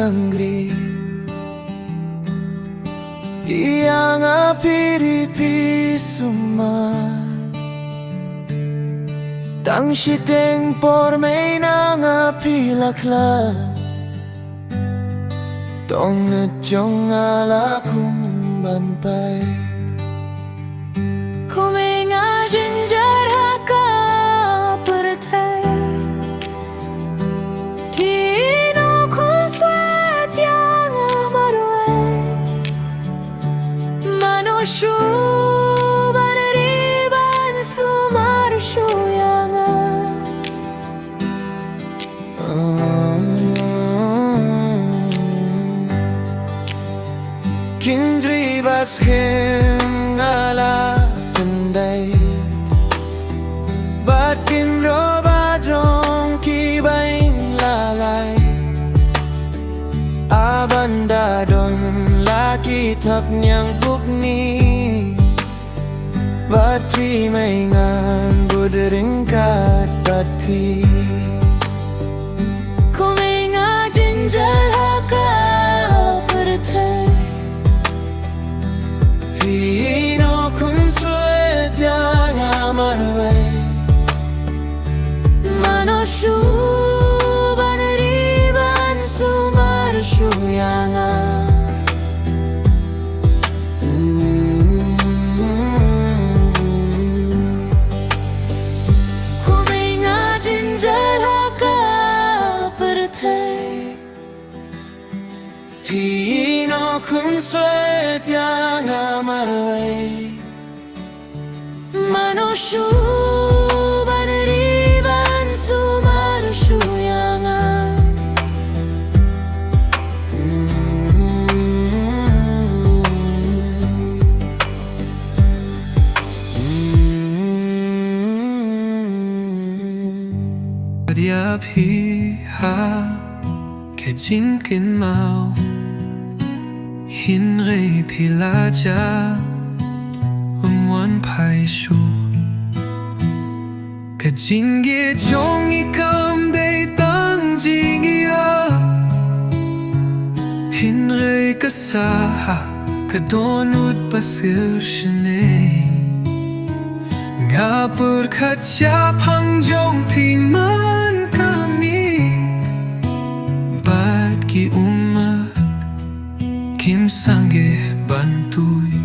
angry Iyang apiripi suman Tang siteng pormay nang apilakla Tong nadyong alakong banpay Kuminga Jynjar Haka Pyrthei Hino kuswet yang Marwei Manusyu baneriban sumarsyu yang Kindri bas hingala pandai Bat kinro bajong kibain lalay Abanda don laki tap niyang bukni Bat pi may ngan budering kat bat pi Kuminga Jynjar Haka Pyrthei Hino kunsuet yang Marwei Manusyu baneriban sumarsyu yang Kuminga Jynjar Haka Pyrthei Hino kunsuet yang Marwei Manusyu baneriban sumarsyu yang Dia piha ke jinkin mau Hinre pilaja wan pai shu ke jingi chong ikam de tang jingi a Hinre kasaha ke donut pasir shne Ngapur kacha pangjong piman kami Bat ki umat kim sangge bantui